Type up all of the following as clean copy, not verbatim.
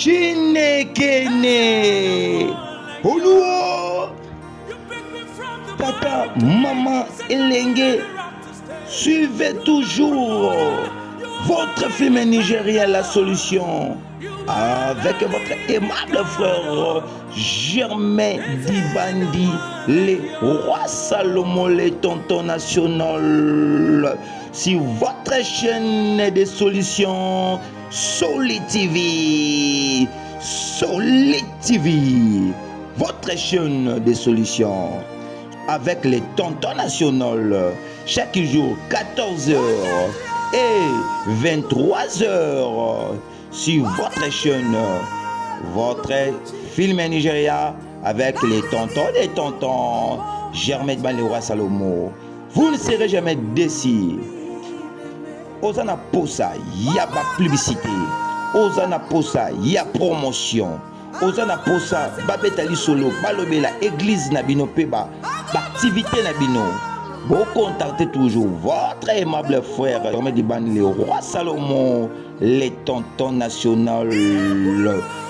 Chinekene. Oluo. Papa, maman, Elenge, suivez toujours votre film nigérien La Solution avec votre aimable frère Germain Dibandi, les rois Salomon, les tontons national, sur votre chaîne de solutions Solid TV. Solid TV, votre chaîne de solutions avec les tontons nationaux chaque jour 14h et 23h sur votre chaîne, votre film Nigeria avec les tontons des tontons Germain Dibandi, le roi Salomon. Vous ne serez jamais déçus. Osana Posa, il y a pas publicité. Osana Posa, il y a promotion. Osana Posa, Babetali Solo, Balobela, Église Nabino Peba, activité Nabino. Vous contactez toujours votre aimable frère Germain Dibandi, le roi Salomon, les tontons nationaux.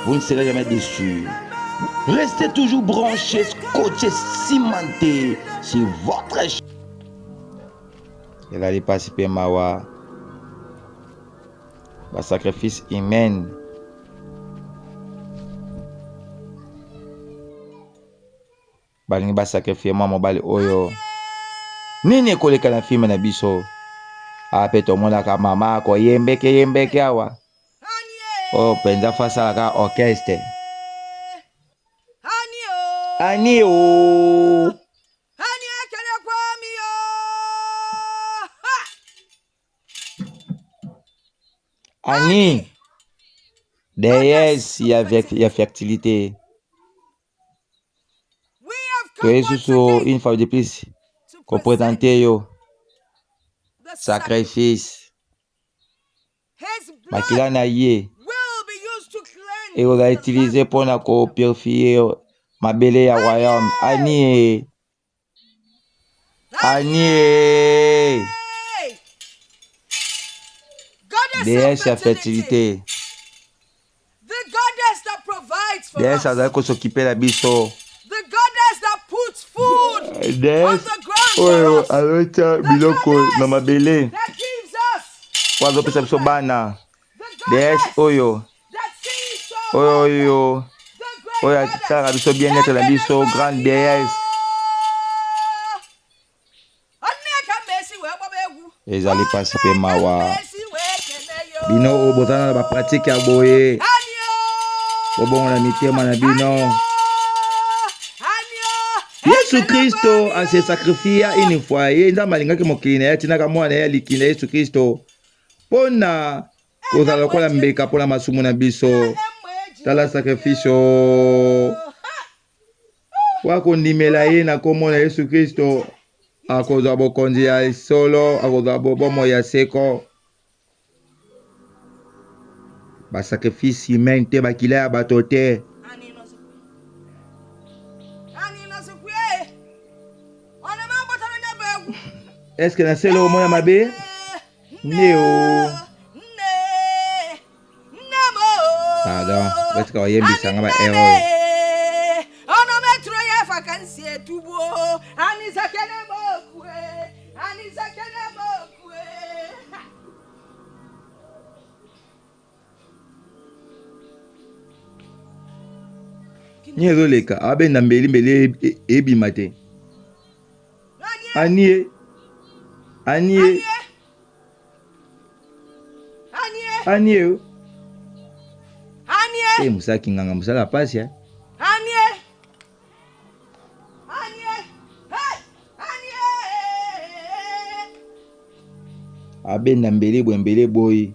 Vous ne serez jamais déçus. Restez toujours branchés, scotchés, cimentés sur votre chaîne. Elle allait participer Mawa. Ba sacrifice humain. Balingi ba sacrifice mama bali oyo. Nini koleka na film na biso? Ape to mona ka mama ko yembeke awa. Oh penza fasa ka orchestre. Anio. Ani, déesse, il y a fertilité. Que ce une fois de plus, qu'on présente yo sacrifice. Makila na ye. Et on va utiliser pour na ko purifier ma belle ya royaume. Ani. Ani. Déesse à fertilité. Déesse à qu'on s'occuper la biso. Déesse. Oh, alors ça, biloko na mabele. Kwa zo pesa bana. Déesse oyo. Oyo. Oyo ça biso bien-être la biso grande déesse. Et allez participer mawa. Bino obotana ba pratique ya boye. Obongo na mitema na bino. Yesu Kristo a se sacrifié une fois. Ye nda malinga ke mokili na tina ka mwana ya likina Yesu Kristo. Pona kozala kola mbeka pona masumu na biso. Tala sacrifice. Wako ndimela ye na komona Yesu Kristo. Akozwa bokonzi ya solo, akozwa bomo ya seko. Ba sacrifice humain te bakila ya bato te. Est-ce que na selo moya mabe? Neo. Pardon, est-ce que oyembi sanga ba erreur? Nyezo leka abe na mbeli ebima te. Anie. Anie. Musaki nganga musala pasi ya. Abe na mbeli boy.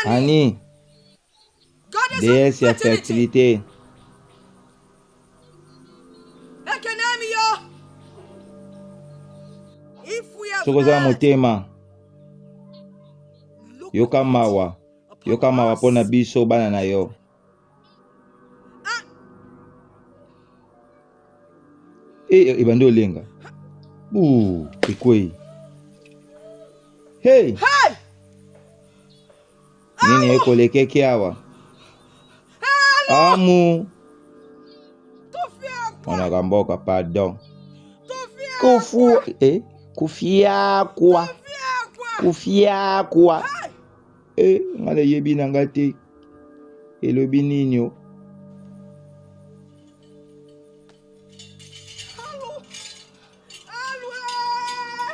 Ani, déesse ya fertilité. Sokoza motema. Yoka mawa pona biso bana na yo. Ibando lenga. Ikwei. Hey! Nini ekolekeke awa? Amu. Onakamboka, pardon. Kufiakwa. Ngale yebi nangate. Elobi ninyo.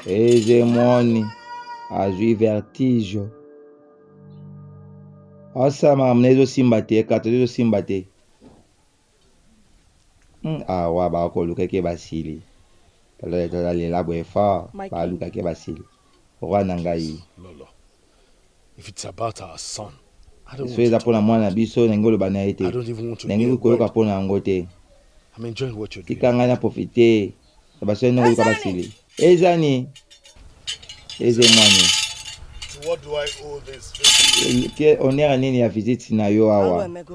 Eze mwani. Azui vertige. Osama mnezo simbate. Katozo simbate. Awa ba koluka ke basili. Tala le labo efa. Ba luka ke basili. Rwana ngai. Lolo. If it's about our son, I don't want to talk mwana biso ngolo bana ete. I don't even want to hear a word. I'm enjoying what you're doing. Tikanga profiter. Baso ngolo ka basili. Ezani. Eze mwani. So what do I owe this visit? Onera nini ya visit na yo awa?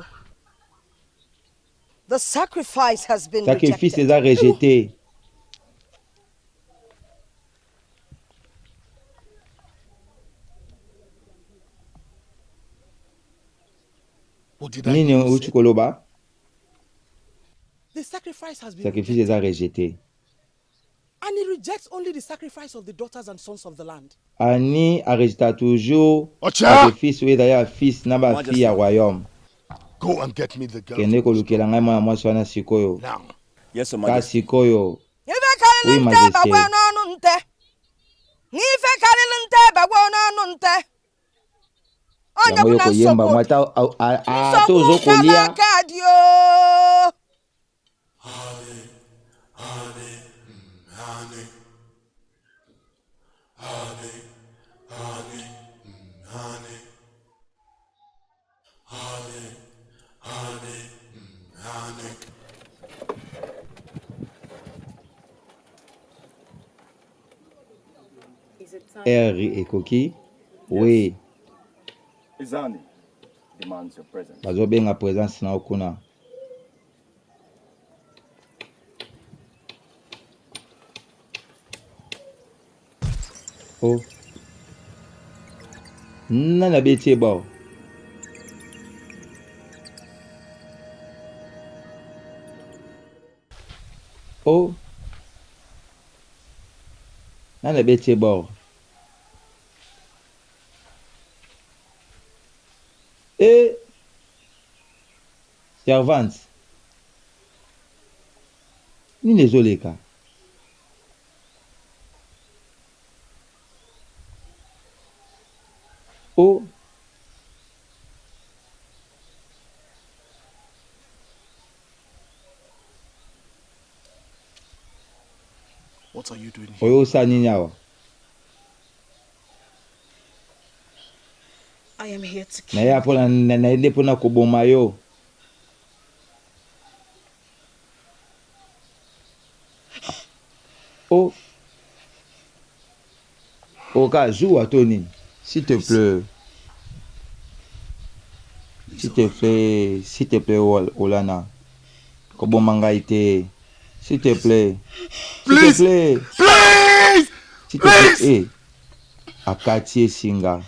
The sacrifice has been Sacrifice rejected. est rejeté. Nini uchukoloba? The sacrifice has been Sacrifice rejected. est rejeté. And he rejects only the sacrifice of the daughters and sons of the land. Ani a rejeté toujours sacrifice ou d'ailleurs fils na ba fille à royaume. Go and get me the girl. Kende kolukela ngai mwana mwasi wana sikoyo. Now. Yes, Your Ka Majesty. sikoyo. Oui, Majesté. Yango yo koyemba mwata tozo kolia. Et Koki. Oui. Izani demands your presence. Bazobenga présence na okuna. Oh. Nana beti ba. Oh. Nana beti ba. Et servante. Ni nezoleka. Oh. What are you doing here? Oyo sa ninyawa. I am here to Na kill. ya pona na ende pona koboma yo. Oh. Oka joue Tony. S'il te plaît. S'il te plaît, Olana. Koboma ngai te. S'il te plaît. Please. Please. S'il te plaît. Eh. Akati singa.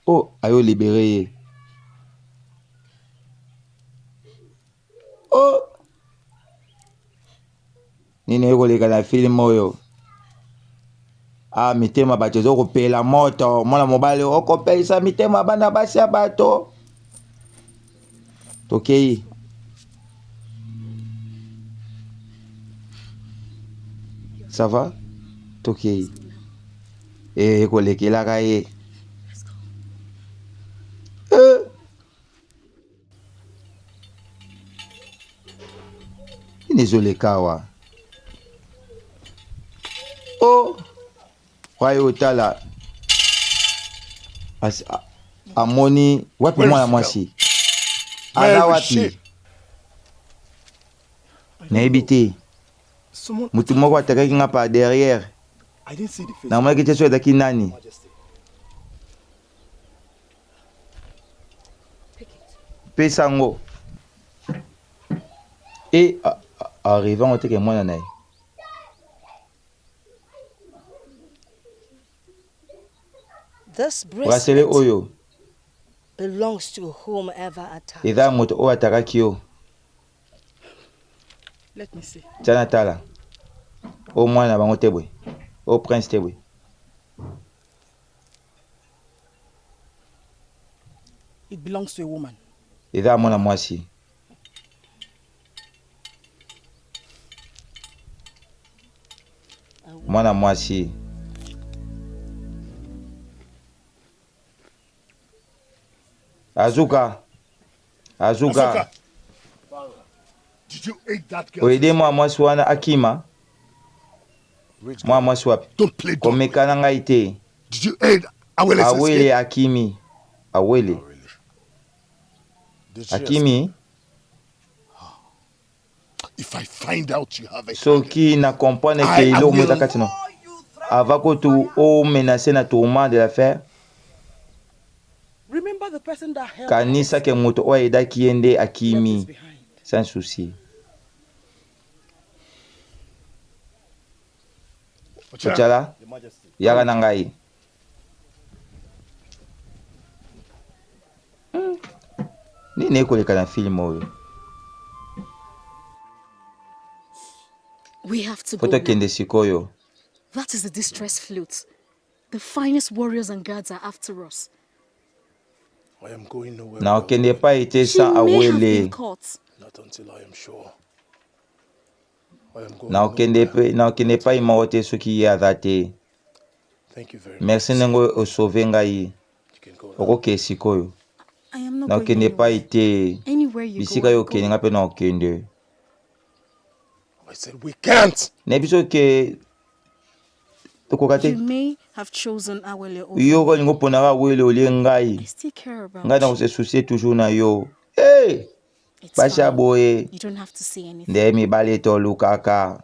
Oh, ayo libéré. Oh. Nini yoko leka na film oyo. Mitema bato zo kopela moto. Mwana mobali okopelisa mitema bana basi ya bato. Tokei. Ça va? Tokei. Yoko lekela ka ye. Inezolekawa. Oh. Kwaye otala. Amoni wapi mwana mwasi. aza Mary, wapi? shit. Nayebi te. Someone. Mutu moko atakaki nga par derrière. I didn't see the face. Namonaki te so ezalaki nani. Majesty. Pick it. Pesa ngo. Et arrivant oteke mwana na ye. This Bracelet bracelet oyo belongs to whomever attached. eza moto oyo atakaki yo. Let me see. Tia na tala. O mwana na bango te boye. O prince te boye. It belongs to a woman. Eza mwana mwasi. Mwana mwasi. Azuka. Azuka. Did you aid that girl? Oede mwa mwasi wana Akima. Mwa mwasi wapi? Don't play dumb. Komeka na ngai te. Did you aid Awele's escape? Awele Akimi. Awele. Oh, really? Did she Akimi. If I find out you have a Soki na comprendre I que il will- est kati no. Avant que tu o menacer na tourment de l'affaire, Remember the person that held kanisa ke moto o aida kiende left Akimi this behind. sans souci. Ochala, Your Majesty. yaga na ngai. Nini ekoleka na film oyo? We have to go. Foto now. kende sikoyo. That is the distress flute. The finest warriors and guards are after us. I am going nowhere. Na okende pa ete She sa may have been awele. caught. Not until I am sure. I am going Na okende nowhere. pa na okende pa ima ote soki ya te. Thank you very Merci much. nengo o sauver ngai. You can go now. Okoke sikoyo. I am not Na going okende pa anywhere. ete. Anywhere you Bisika go, yo I'll okende go. nga pe na okende. I said we can't. Na biso ke tokoka te. You may have chosen Awele over Yo ko me. lingo pona ka wele olie I ngai. still care about Ngai na you. se soucier toujours na yo. Hey! It's Basha fine. boye. You don't have to say anything. Nde mibali tolukaka.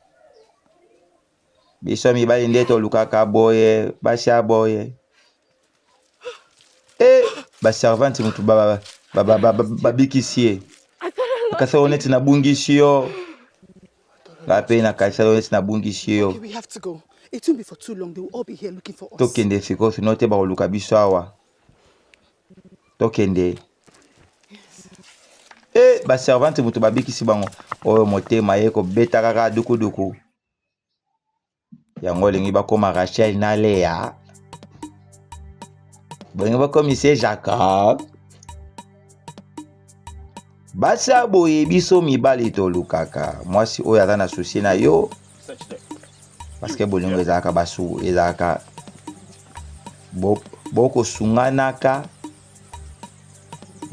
Biso mibali nde tolukaka boye. Basha boye. Baservante mutu babikisi ye. Akasa oneti na bungisi yo. Ngape na kasa oneti na bungisi yo. Okay, we have to go. It won't be for too long. They will all be here looking for us. Tokende siko sino te bakoluka biso awa. Tokende. Baservante mutu babikisi bango. Oyo motema ye kobeta kaka duku. Yango olingi bakoma Rachel na Lea. Bolingi bakomise Jacob. Basa boye biso mibali tolukaka. Mwasi oyo aza na souci na yo. Search there. Parce que bolingo ezalaka basu ezalaka boko sunganaka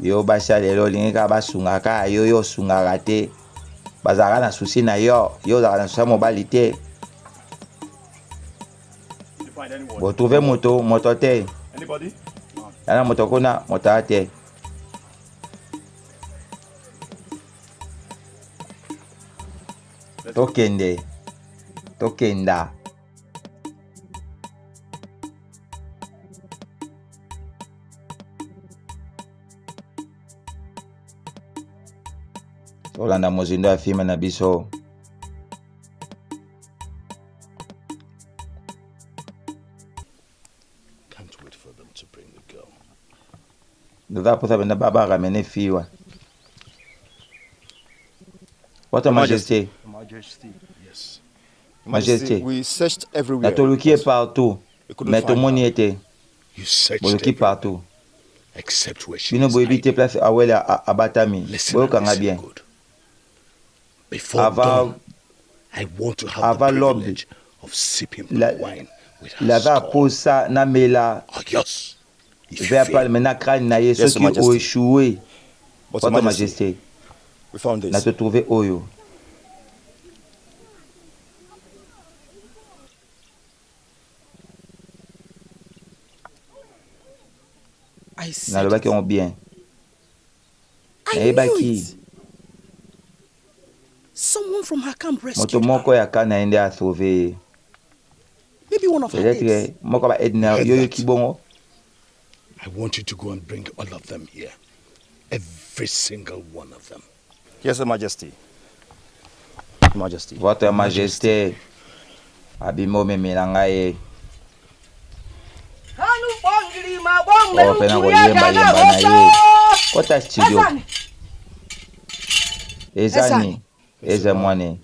yo basa lelo olingi kaka basungaka yo osungaka te bazalaka na souci na yo ozalaka na souci ya mobali te. Did you find anyone? Botrouve moto te Anybody? yana moto kuna moto aza te. Tokenda tolanda mozindo ya filme na biso. Can't wait for them to bring the girl. Ndoza posa benda baba ramene fiwa. Votre Majesté, Majesty. Yes. Majesté, We searched everywhere. natoluki partout, We couldn't mais find tomoni her. ete You searched boluki everywhere, partout. except where she Bino is boyebi te hiding. place awele abatami. Listen and Boyokanga listen bien. good. Before Avant dawn, I want to have the avant l'aube, privilege of sipping la- wine with her lava skull. posa na mela Oh, yes. If vers you pal fail, mena crâne na ye Yes, Your soki Majesty. o échoué. But Votre Your Majesty, Majesté, we found this. na te trouver oyo. I said Nalobaki it. on bien. I nayeba knew ki it. Someone from her camp moto rescued moko her. ya kana aende asauve ye. Maybe one of her Peut-être aides. moko ba aide na Heard yoyo that. kibongo. I want you to go and bring all of them here. Every single one of them. Yes, Your Majesty. Your Majesty. Votre Majesté abimo memela ngai. Oh, pena koyemba na ye. Kota studio. Ezani. Eze mwane.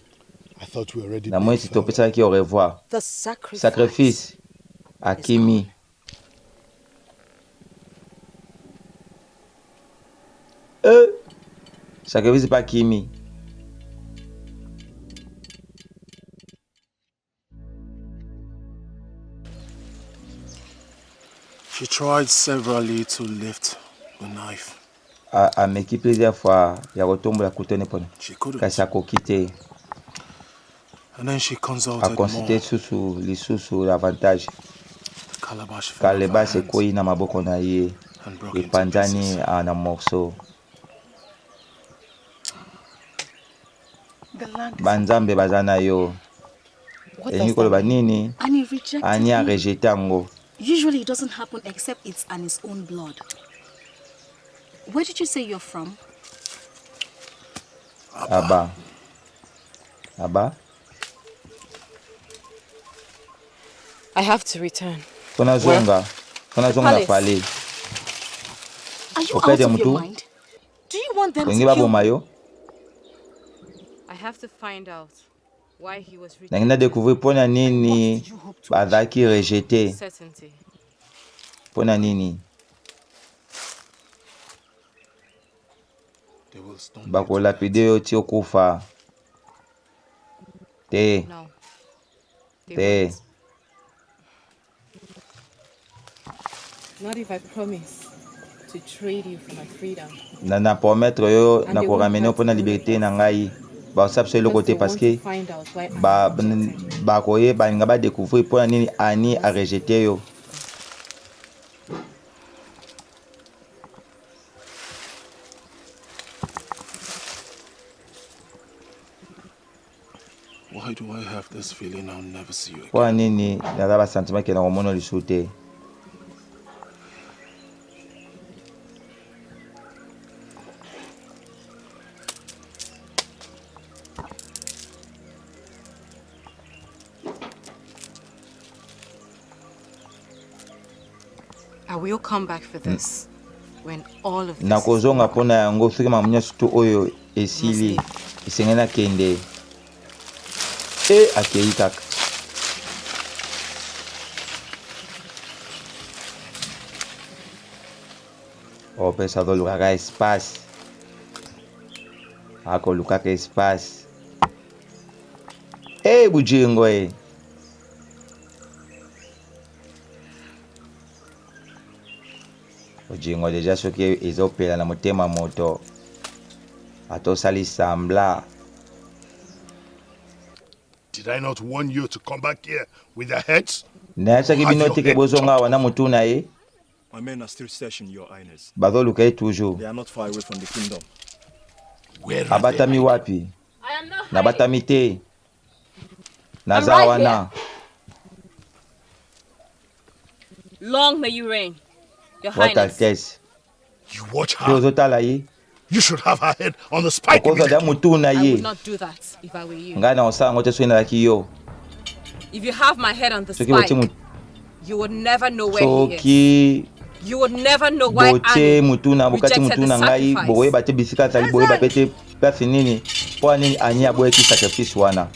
I thought we already Na been mwesi farewell. topesaki au revoir. The sacrifice. Sacrifice. Akimi. Sacrifice pa Kimi. She tried severally to lift the knife. Ameki plusieurs fois ya kotombola couteau nepona. She couldn't. Kasi akoki te. And then she consulted Akonsulte more. susu lisusu davantage. The calabash fell off her Kalebas hands ekoyi na maboko na ye. and broke into Epanzani pieces. na morceau. The land is Banzambe baza na yo. what Elingi does koloba that mean? nini? And he rejected Ani a him. rejete yango. Usually it doesn't happen except it's on his own blood. Where did you say you're from? Aba. Aba. I have to return. Kona zonga. Kona zonga Palace. pale. Are you Okay, out of Demutu. your mind? Do you want them Wengi to babo kill me? mayo. I have to find out why he was Nangina rejected. découvrir pona nini bazaki rejete. Certainty. Pona nini? They will stone you to Bako death. lapide yo ti okufa. Te. No. They Te. won't. Not if I promise to trade you for my freedom. Na promettre yo And na they ko won't ramener hurt pona you liberté less. na ngai. Ba sab se le Because they côté parce want que to find out why ba I'm rejected. ba koye ba nga ba découvrir pona nini ani a rejeté yo. Why do I have this feeling I'll never see you again? Pona nini naza ba sentiment ke na komona lisu te. I will come back for this when all of this is Nakozonga over. pona yango soki mamunya sutu oyo esili esengeli akende. Akei kaka. Opesa azolukaka espace. Akolukaka espace. Bujingo e. Bujingo deja soki ezopela na motema moto. Atosali sambla. Did I not warn you to come back here with your heads? Nayasaki Have bino your teke head bozonga chopped wana off. mutuna ye. My men are still stationed, Your Highness. Bazoluka ye toujours. They are not far away from the kingdom. Where are Abatami they? wapi? I am not Nabatami te. Naza right wana. Long may you reign, Your Votre Highness. Altesse. You watch Pe her. ozotala ye. You should have her head on the spike. Okozwa da immediately. mutuna I ye. would not do that if I were you. Ngai na osala ngo te soki nazalaki yo. If you have my head on the Soki botie spike, you would never know where he is. soki You would never know why botie Annie mutuna bokati rejected the mutuna ngai sacrifice. bokoyeba te bisika azali boyeba pe te place nini mpo nini ani aboyaki sacrifice wana.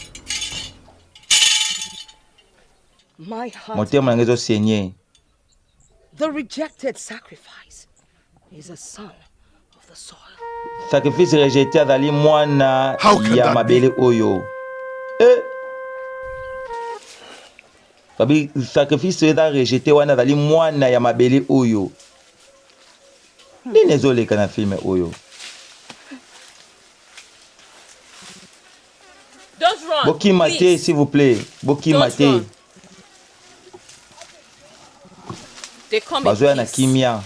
My heart, Motema nanga ezosenye. the rejected sacrifice, is a son of the soil. Sacrifice rejeté azali mwana How can ya that mabele oyo. Babi sacrifice eza rejeté wana azali mwana ya mabele oyo. Nini ezoleka na filme oyo? Don't run. Bokima te please. s'il vous plaît. Bokima Don't te. run. They come in Bazoya na peace. kimia.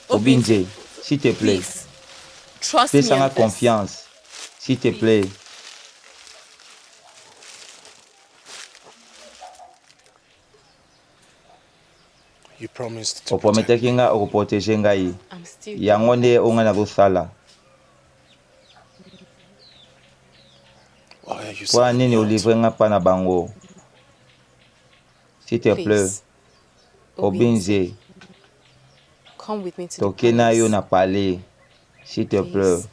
Obinze. Obinze, s'il te plaît. Please. Trust me Fais-moi on this. confiance. S'il te plaît. You promised to Oprometaki nga okuprotege ngai. I'm still Yango nde onga na kosala. Why are you Kwa selling nini me out? olivre nga pa na bango? S'il te plaît. Please. Obinze. Come with me to the Toke na yo palace. na palais. S'il te plaît. Please.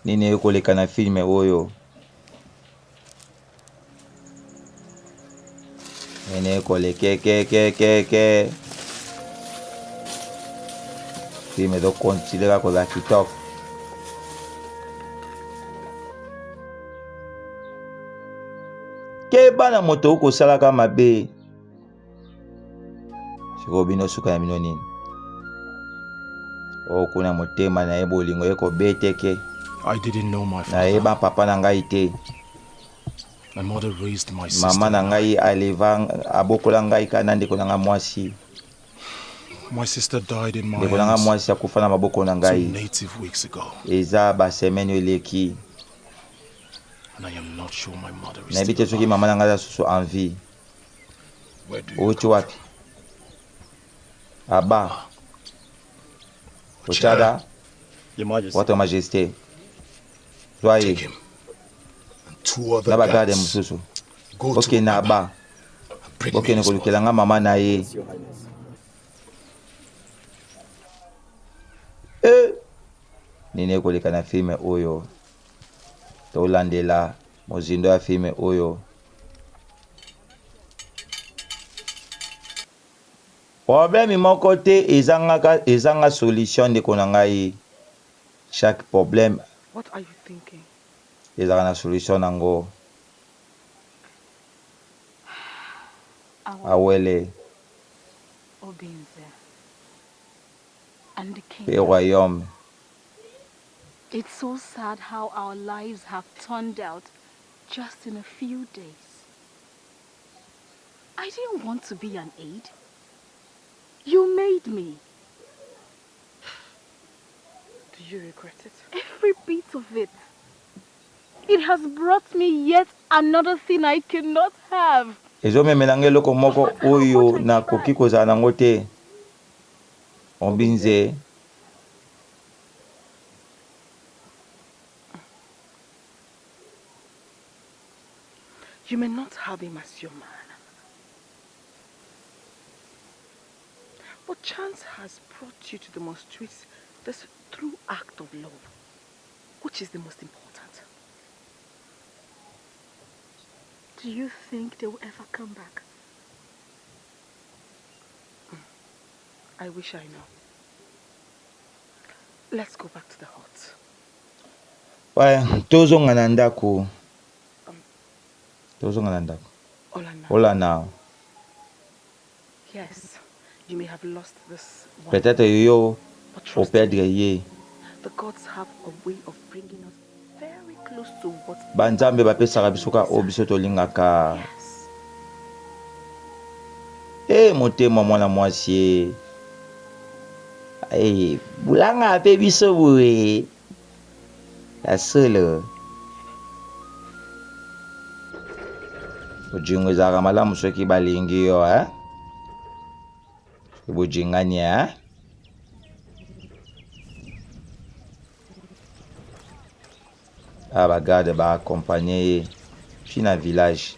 Nini ekoleka na filme oyo. Nini ekoleke. Filme do konsidera koza kitoko. Ke bana moto okosalaka mabe. Siko bino suka ya mino nini. Okuna motema na ye bolingo ekobeteke. I didn't know my Na ye ba father. papa na ngai te. My mother raised my sister. Mama na and ngai aleva abokola ngai kana ndeko na nga mwasi. My sister died in my Ndeko na nga hands mwasi akufa na maboko na 2 ngai. native weeks ago. Eza ba semaine eleki. And I am not sure my mother is Na still bite soki alive. mama na ngai susu en vie. Where do you Uchi go? wapi? Aba. Ochada, Your Majesty. Votre Majesté. Soyez. Take him. And 2 other Na bagarde guards. mususu. Go to Ok na Aba ba. and bring me Ok ne his kolukela mother. nga mama na ye. Your Highness. Nini ekoleka na filme oyo. Tolandela mozindo ya filme oyo. Problème moko te ezanga solution ndeko na ngai. Chaque problème What are you thinking? ezanga na solution nango. Awele Obinze. And the king. pe royaume. It's so sad how our lives have turned out just in a few days. I didn't want to be an aide. You made me. Do you regret it? Every bit of it. It has brought me yet another thing I cannot have. Ezomemela ngai eloko moko oyo nakoki kozala nango te. Obinze. You may not have him as your man. But chance has brought you to demonstrate this true act of love, which is the most important. Do you think they will ever come back? I wish I know. Let's go back to the hut. Waya, tozonga na ndako. Tozonga na ndako. Olana. Hola now. Yes, you may have lost this one, Peut-être yo but o trust me, perdre ye. the gods have a way of bringing us very close to what. Banzambe bapesaka biso ka o biso tolingaka. Yes. Motema mwana mwasi. Bulanga ape biso boye. La seule. Ujingo ezalaka malamu soki balingi yo, bojingani, bagarde baakompagne ye fi na village.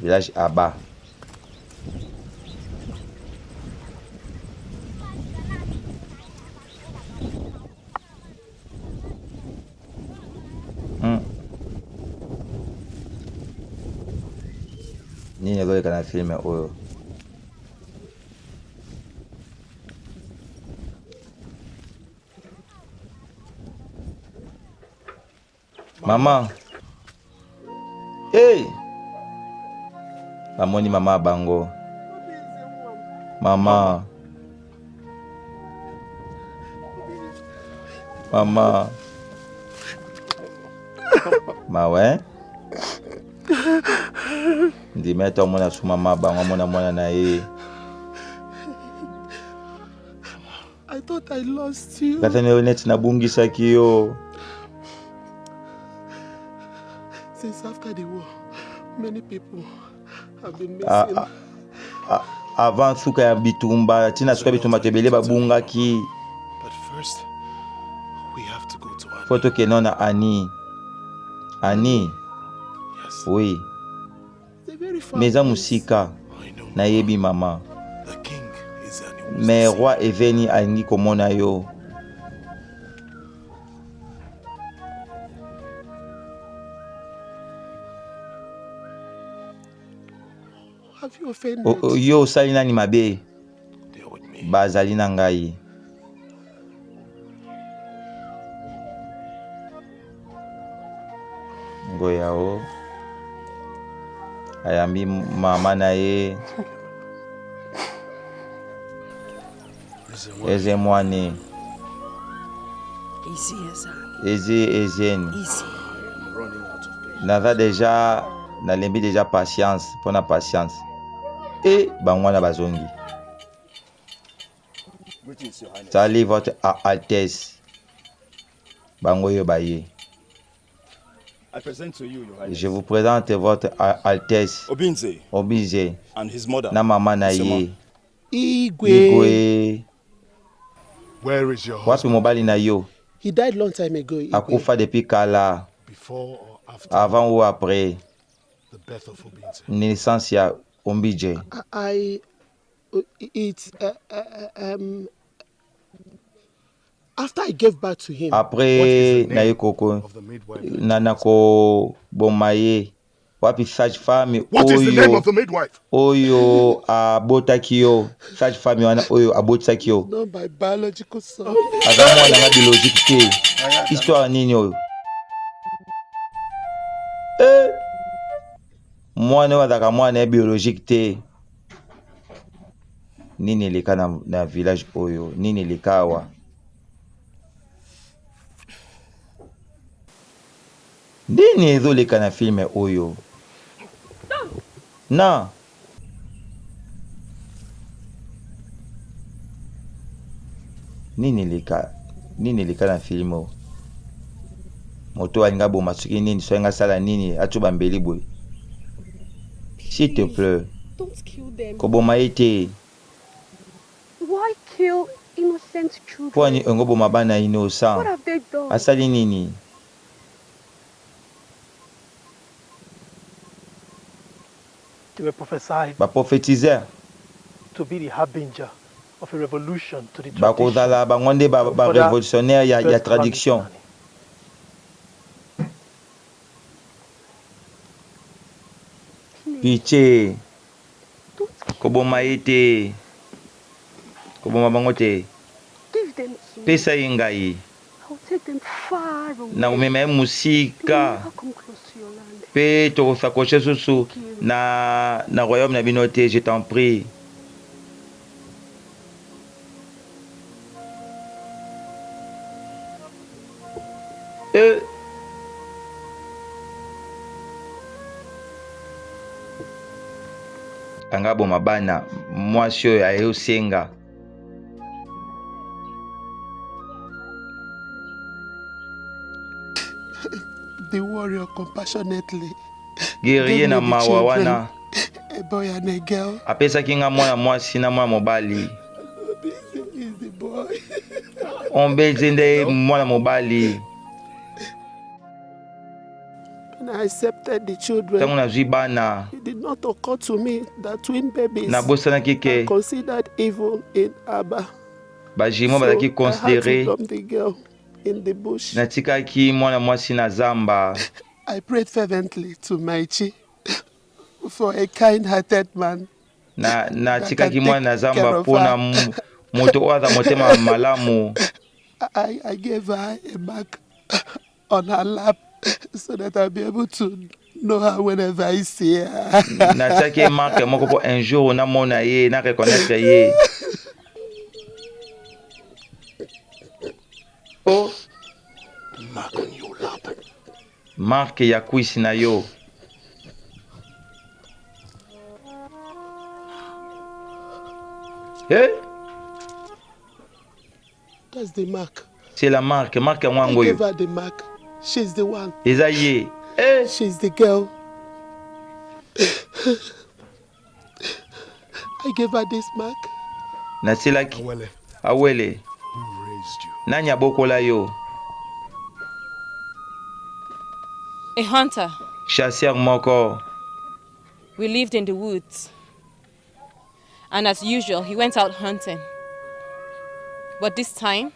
Village Aba. Nini ekoleka na filme oyo? Mama. Hey! Bamoni mama bango. Mama. Mama. Mawe? ndimeta omona suma mabango mona mwana na ye. I thought I lost you. Katane net nabungisaki yo. Since after the war, many people have been missing. Avant suka ya bitumba, tina suka bitumba tebele babungaki. But first, we have to go to Annie. Foto kenona Annie. Annie. Yes. Oui. They're very far Meza place. musika. I know. Na yebi mama. The king is Annie. Mais roi eveni alingi komona yo. Have you offended? Yo osali nani mabe? They're with me. Bazali na ngai. Ngoya o. Ayambi mama na ye. Eze mwane. Easy, Ezan. Ezieni. Easy. I'm running out of patience. Naza déjà nalembi déjà patience mpona patience. Et bangwana bazongi. Greetings, Your Highness. Salut votre Altesse. Bango yo baye. I present to you, Your Highness, Je vous présente votre Altesse Obinze Obinze and his mother. na mama na ye. Igwe. Igwe. Where is your Wapi husband? mobali na yo? He died long time ago. Igwe. Akufa depuis kala. Before or after Avant ou après the birth of Obinze? naissance ya Ombije. It's after I gave birth to him. Après na ye koko Of the midwife. na ko bomaye. Wapi sage femme What is the name oyo of the midwife? oyo abotaki yo. Sage femme wana oyo abotisaki yo. Not my biological son. Aza mwana nga biologique te. Histoire nini oyo? Mwana oyo azalaka mwana ya biologique te. Nini eleka na village oyo? Nini eleka awa? Nini ezoleka na filme oyo? Na nini eleka na filme oyo? Moto alinga boma soki nini so nga sala nini atuba mbeli boye. S'il te plaît, Don't kill them. koboma ye te. Why kill innocent children? Po ani ongo boma bana innocent. What have they done? Asali nini? They were prophesied Ba prophétiser to be the harbinger of a revolution to the tradition. bakozala bangonde ba révolutionnaire ya First tradition. Pakistani. Piche. Koboma ye te. Koboma bango te. Give them to me. Pesa ye ngai. I'll take them far away. Na komema ye They will musika. never come close to your land. Pe tokosakoshe susu na royaume na bino te, je t'en prie. Anga boma bana mwasi oyo ayosenga. The warrior compassionately. Guerrier na mawa wana A boy and a girl. apesaki nga mwana mwasi na mwana mobali. Is the boy. Ombeze nde mwana mobali. When I accepted the children, Tango nazwi bana it did not occur to me that twin babies nabosanaki are ke considered evil in Abba. bajimo So bazalaki I had to considéré. dump the girl in the bush. Natikaki mwana mwasi na zamba. I prayed fervently to Maichi for a kind-hearted man. Natikaki mwana na zamba mpona moto oyo aza motema malamu. I gave her a mark on her lap so that I'll be able to know her whenever I see her. Natiaki marque moko po un jour namona ye na reconnaître ye. Oh, Mark on your lap. marque ya kwisi na yo. Eh? That's the mark. C'est la marque I Mwango gave yo. her the mark. She's the one. Ezaye. Eh? She's the girl. I gave her this mark. Nasilaki. Awele, Awele. who raised you? Nanya bokola yo. A hunter. Chasseur moko. We lived in the woods. And as usual, he went out hunting. But this time,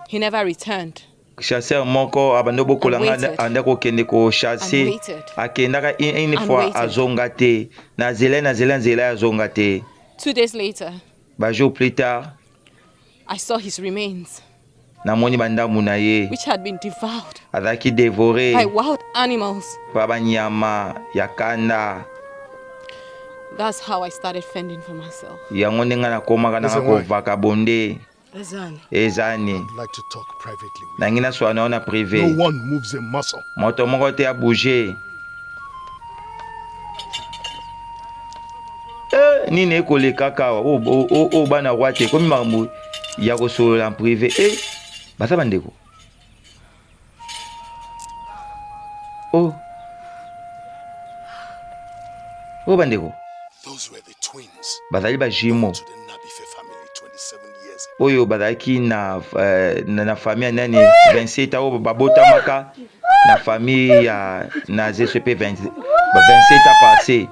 he never returned. Chasseur moko abando bokola And waited. anda ko kende ko chasser. And waited. Akendaka une And fois waited. azonga te. Na zela azonga te. 2 days later, Ba jour plus tard, I saw his remains, namoni bandamu na ye. which had been devoured Azaki dévoré by wild animals. pa banyama ya kanda. That's how I started fending for myself. Yango ndenga nakomaka nanga kovaka bonde. Ezani. Ezani. I'd like to talk privately with Nangi na swana ona privé. you. No one moves a muscle. Moto moko te a bouger. Nini ekoleka kawa o bana wate komi makambo ya kosolola en privé. Baza bandeko. Oh bandeko. Those were the twins. Bazali bajimo. To the Nabife family 27 years ago. Oyo bazalaki na famille nani 27 oyo babotamaka na famille ya na ZCP 27 ans passé.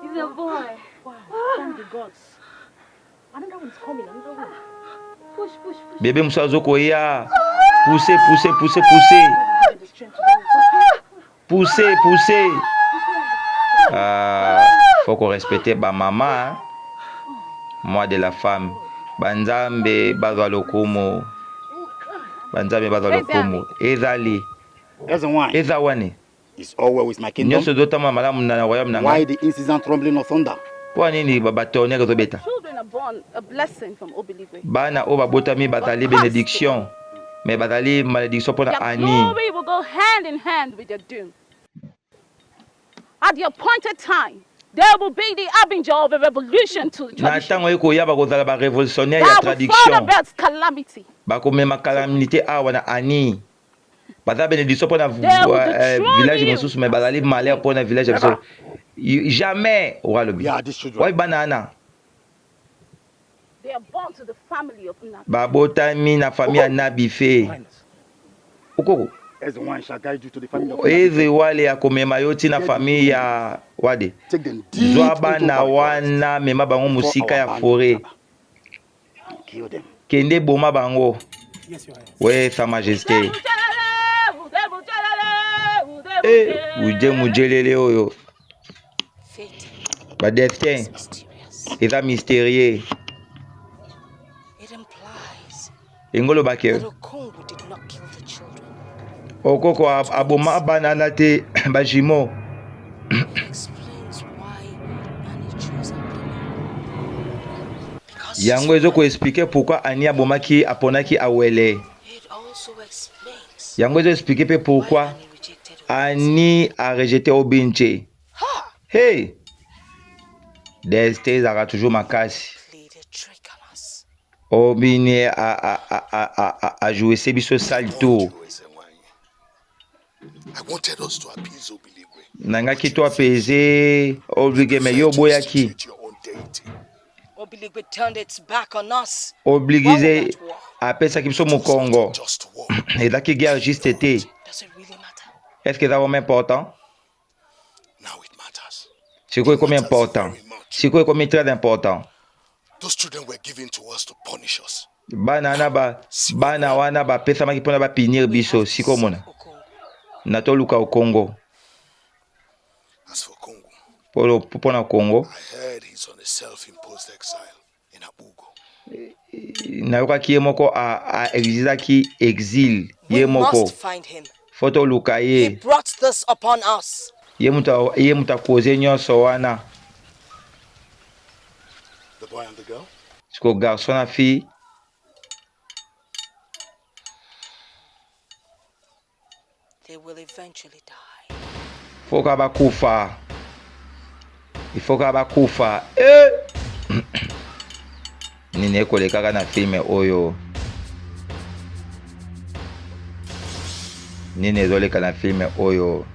He's a boy. Wow, thank the gods. Another one's coming, another one. Push. Bébé muso azokoya. Pousser. Faut qu'on respecte ba maman. Moi de la femme. Banzambe bazwa lokumu. Ezali. Eza wane. It's all well with my kingdom. Nyoso dotama malamu na royaume nanga. Why the incessant rumbling of thunder? Kwa nini baba tonnerre zobeta? Children are born a blessing from Obiligwe. Bana o babotami bazali bénédiction. Mais bazali malédiction pour Their Annie. glory will go hand in hand with their doom. At the appointed time, there will be the harbinger of a revolution to the Na tradition. tango eko ya bakozala ba révolutionnaire ya That will further tradition. birth calamity. Bakomema calamité awa na Annie. Baza bénédiction pour na village mosusu mais bazali malheur pour na village mosusu. Jamais walobi. Wai banana. They are born to the family of Nabi. Babotami na famille ya Nabife. Ukoko. As the one shall guide you to the family of Eze wale akomema yoti na famille ya wade. Zwaba na wana mema bango musika ya forêt. Kill them. Kende boma bango. Ouais, Sa Majesté. Uje mujelele oyo. Ba destin. Eza mystérieux. It implies Engolo bake. that Okongo did not kill the children. Okoko aboma banana te bajimo. It explains why Annie chose Abdullah. Yango ezo ko expliquer pourquoi Annie abomaki aponaki awele. It also explains Yango ezo expliquer pe pourquoi Annie a rejeté Obinche. Hey! Destin zara toujours makasi. played a trick on us. Obine a joué ce biso sale tour. I wanted us to appease Obiligwe. Nanga ki to apaiser obligé mais yo boyaki. Obiligwe turned its back on us. Obligé apesa ki biso mu Congo. Et là qui guerre juste été. Does it really matter? Est-ce que c'est vraiment important? C'est quoi comme important? C'est quoi comme très important? Those children were given to us to punish us. Bana wana ba pesa maki pona ba pinir biso siko mona. Na to luka au Congo. As for Congo, Pona Congo. I heard he's on a self-imposed exile in Abugo. Na yoka ki moko a exilaki exil ye We moko. must find him. Foto luka He ye. brought this upon us. Ye muta koze nyonso wana. The boy and the girl? Siko garçon na fille. They will eventually die. Foka bakufa. Il faut ka bakufa. nini ekolekaka na filme oyo nini ezoleka na filme oyo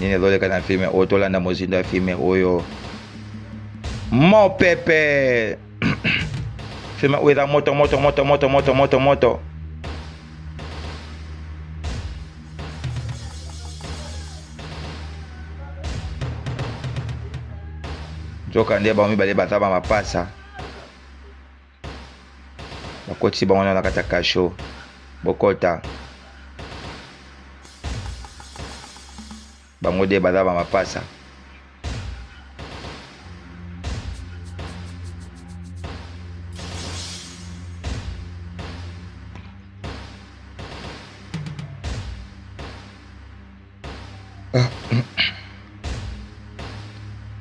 nini ezoleka na filme oyo tolanda mozindo ya filme oyo mopepe filme oyo eza moto nzoka nde bango mibale baza bamapasa bakotisi bango na kati ya kasho bokota bango nde baza bamapasa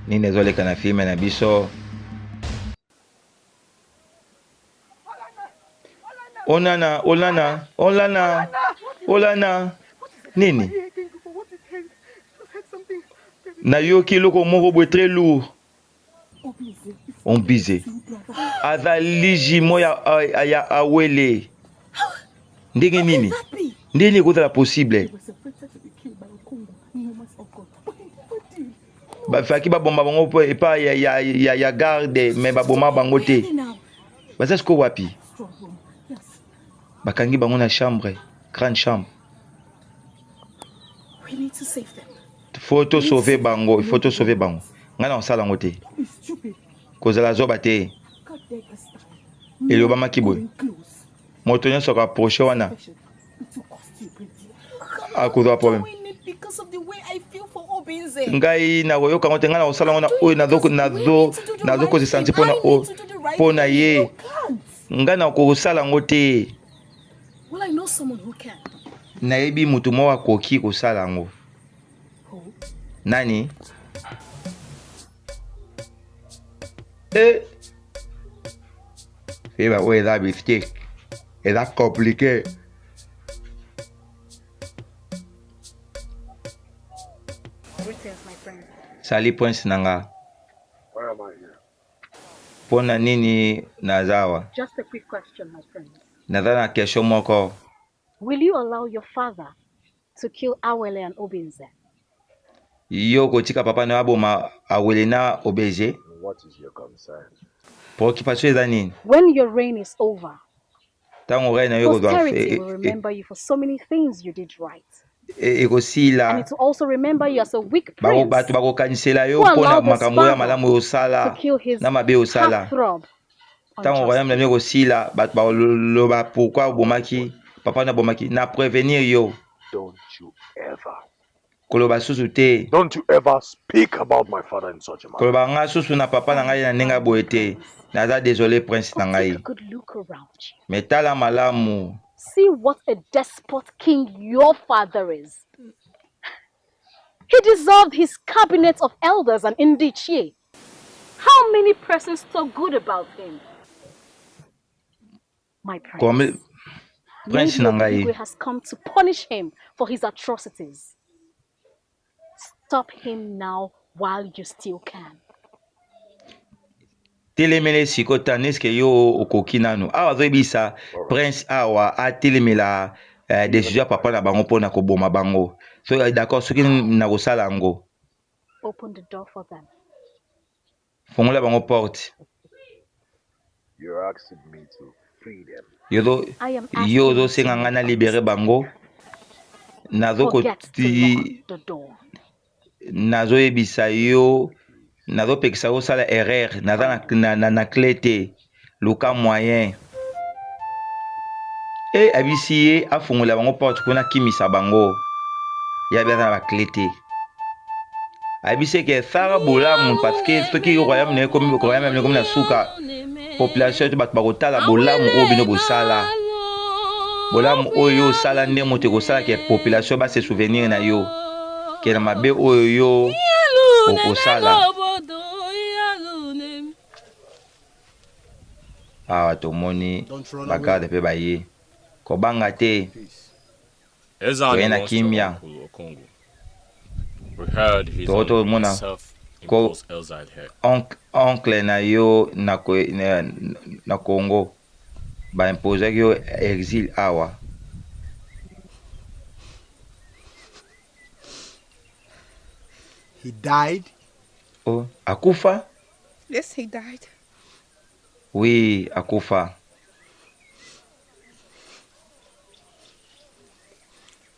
nini ezoleka na filme na biso olana nini nayoki eloko moko boye très lourd ombize aza lijimo ya awele ndenge nini ndenge ekozala possible bafaki babomba bango mpo epai ya garde me baboma bango te baza siko wapi bakangi bango na chambre grande chambre faut to sauver bango ngai na kosala yango te kozala zoba te elobamaki boye moto nyonso akaproche wana akozwa problème ngai nakoyoka ngo te ngai nakosala ngo na oyo nazokozisanti mpona ye ngai nakosala ngo te nayebi motu moko akoki kosala yango nani feba oyo eza biftek eza compliqué sali prince nanga mpona nini nazawa Just a quick question, my friend. naza na question moko Will you allow your father to kill Awele and Obinze? yo kotika papa na aboma awele na obeze What is your concern? preoccupation eza nini When your reign is over, ntango rai na yo posterity will remember you for so many things you did right. And ekosila it will also remember you as a weak prince bato bakokanisela yo who mpona allowed his makambo oyo ya father malamu osala to kill his na mabe osala half-throb ntango royaume na bino ekosila bato baloba pourquoi obomaki papa na abomaki na prévenir yo Don't you ever. koloba susu te Don't you ever speak about my father in such a manner. koloba nga susu na papa na ngai na ndenge boye te naza désolé prince na Take ngai a good look around you. me tala malamu See what a despot king your father is. He dissolved his cabinet of elders and Indichie. How many persons talk good about him? My prince. Prince Maybe Nangai. Obiligwe has come to punish him for his atrocities. Stop him now while you still can. telemele siko taneske yo okoki nanu awa azoyebisa prince awa atelemela décision ya papa na bango mpona koboma bango so d'accord soki nakosala yango Open the door for them. fongola bango porte You're asking me to free them. I am asking yo you ozosenga to ngai na libere bango forget to lock the door. nazoyebisa yo nazopekisa yo osala erreur naza na clé te luka moyen abisi ye afongola bango porte mpona akimisa bango ya bi aza na baclé te abisi eke esala bolamu parceke soki royaume na ekomi na suka population to bato bakotala bolamu oyo bino bosala bolamu oyo osala nde moto ekosala ke population base souvenir na yo ke na mabe oyo yo okosala awa tomoni bagarde mpe baye kobanga te toye na kimia We heard he's Toto on muna self-imposed exile here. oncle na yo na Congo ba impose yo exil awa. He died? Oh, akufa? Yes, he died. Oui, akufa.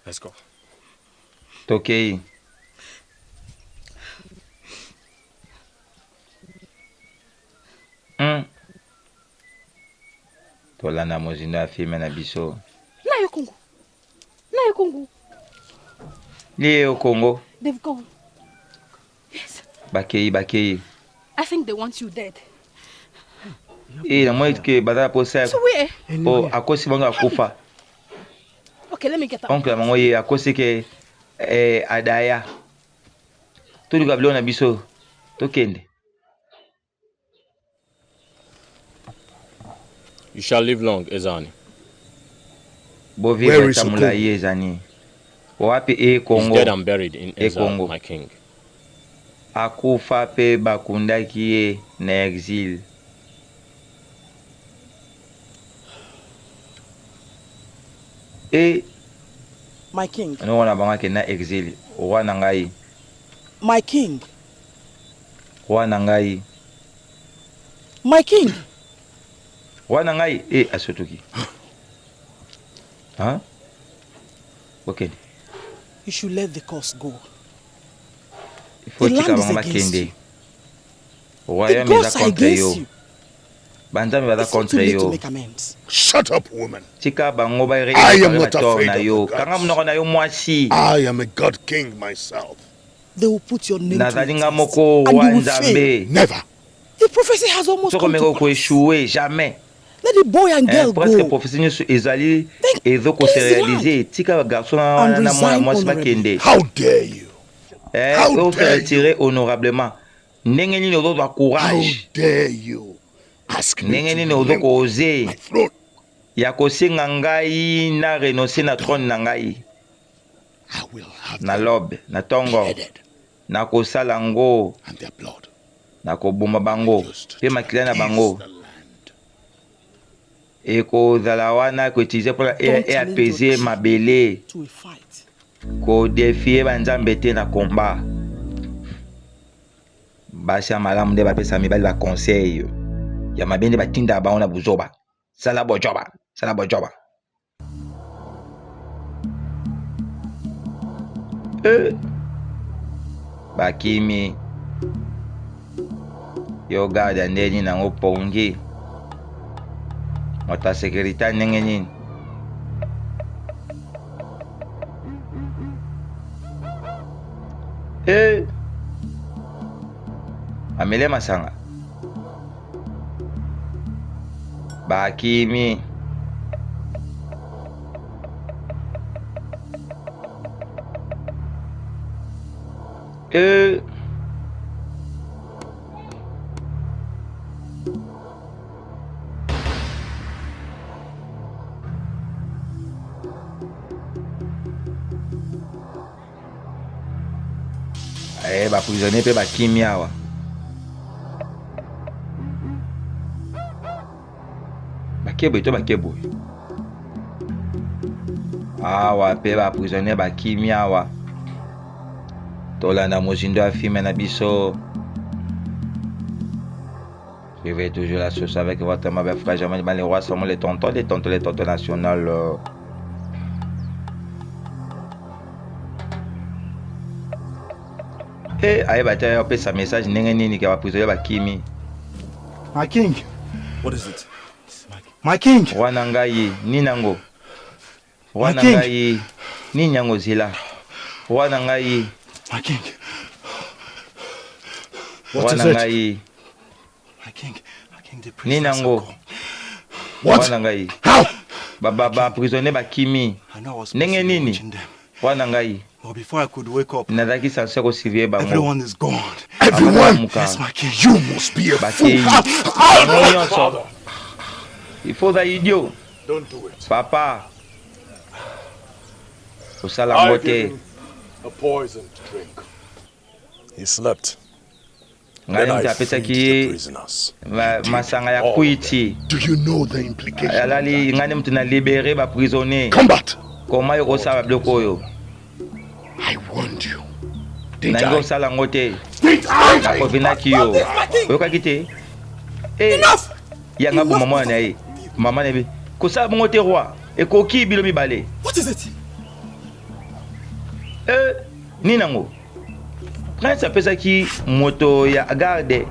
Let's go. Tokei. Tolanda mozindo ya filme na biso. Na yo Congo. Na yo Congo. Liye yo Congo. They've gone. Yes. Bakei. I think they want you dead. Na moi ke bada po sa. So where? Oh, akosi bango akufa. Okay, let me get out. Oncle mango ye akosi ke adaya. Tuli kablo na biso. Tokende. You shall live long, Ezani. Where is Congo? Wapi Congo? He's dead and buried in exile, my king. Akufa pe bakundaki ye na exil. My king. No wana bangake na exil. Wana ngai. My king. Wana ngai. My king. Wana ngai asotoki. Huh? Okay. You should let the curse go. The land is against you. The gods are against you. Listen to me to make amends. Shut up, woman. I am not afraid of the gods. I am a god king myself. They will put your name to the test, and you will fail. Never. The prophecy has almost come to pass. Jamais. Let the boy and girl go. Presque prophétie sur Ezali et donc se réaliser. Tika garçon na moi bakende. How dare you? On se retirer honorablement. Ndenge nini ozo courage. How dare you? Ask me. Ndenge nini ozo oser. Ya kosenga ngai na renoncer na trône na ngai. I will have na lobe na tongo na kosala ngo and their blood. Na koboma bango pe makila na bango. Ekozala wana koutilize pour apaiser mabele kodefie banzambe te na combat. Basi ya malamu nde bapesa mibali ba conseil ya mabende batinda bango na buzoba. Sala bojoba. Bakimi yo garda ndeni nango pongi mota security ndenge nini amele masanga bakimi baprisonnier mpe bakimi awa bakeboye to bakeboye awa mpe baprisonnier bakimi awa tolanda mozindo ya filme na biso. Je vais toujours la sauce avec votre mauvais frère Germain les rois sont les tontons nationaux. Aye bata pe sa message ndenge nini ka baprisonnier bakimi. My king. What is it? My king. Wana ngai ninango. Wana ngai ninyango zila. Wana ngai. My king. What is it? My king, the priest. Ninango. Wana ngai. How? Baba prisonnier bakimi. Ndenge nini? Wana ngai. Well, before I could wake up, everyone is gone. Everyone? Yes, my king. You must be a fool. Il faut that idiot. Don't do it. Papa. I give him a poisoned drink. He slept. Ngai Then I mtapesa freed the ki prisoners. masanga ya All of kuiti. them. Do you know the implications? Alali ngani mtu na libérer ba prisonnier. Combat. Koma yo kosala biloko oyo. I warned you. Na ngo sala ngote. Did I? Na kovinaki yo. Oyokaki te. Enough! Yanga bo mama na ye. Mama na be. Kosala ngote roi. Ekoki bilo mibale. What is it? Ninango. Prince apesa ki moto ya garde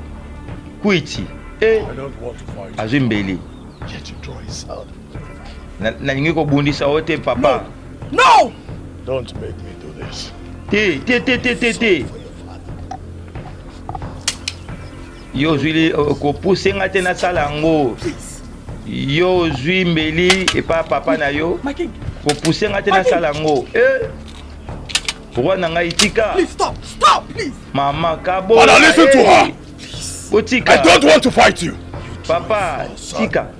kuiti. I don't want to fight. Azumbeli. Yet you draw his sword. Na ningi ko bundisa wote papa. No! Don't make me do this. Te. Yo zwi ko pousser nga te na sala ngo. Yo zwi mbeli e pa papa na yo. My king. Ko pousser nga te na sala ngo. Roi na ngai tika. Please stop. Stop, please. Mama kabo. Father, listen to her. Otika. I don't want to fight you. Papa, tika.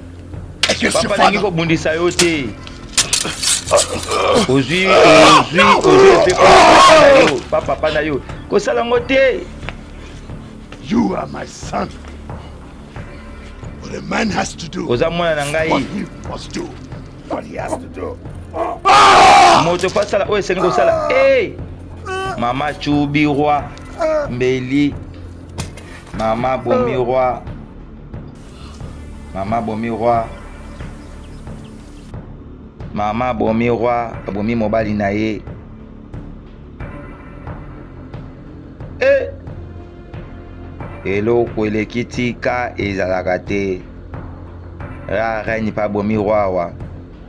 Against your Papa nangi ko father. bundisa yo te. Ozwi papa na yo. Ko sala ngo te. You are my son. But a man has to do Oza mwana na what ngai. he must do. What he has to do. Moto fa sala oyo esengi kosala. Mama chubi roi. Mbeli. Mama bomi roi. Mama bomi roi. Mama bomi roi. Bomi mobali na ye. Eloko eleki tika ezalaka te. Rareni pa bomi roi awa.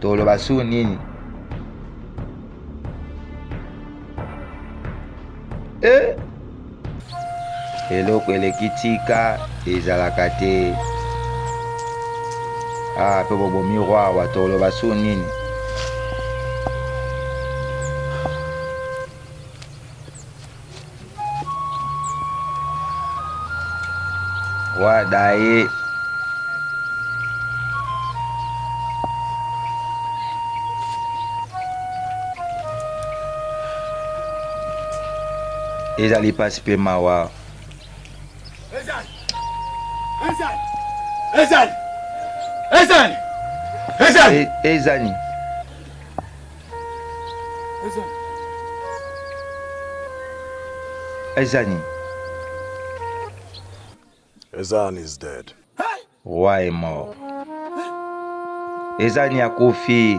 Toloba su nini? Eloko eleki tika ezalaka te. Pe bobomi roi awa toloba su nini? Wadaye. Ezali pasi pe mawa. Ezani. Ezan is dead. Roi est mort. Ezani akufi.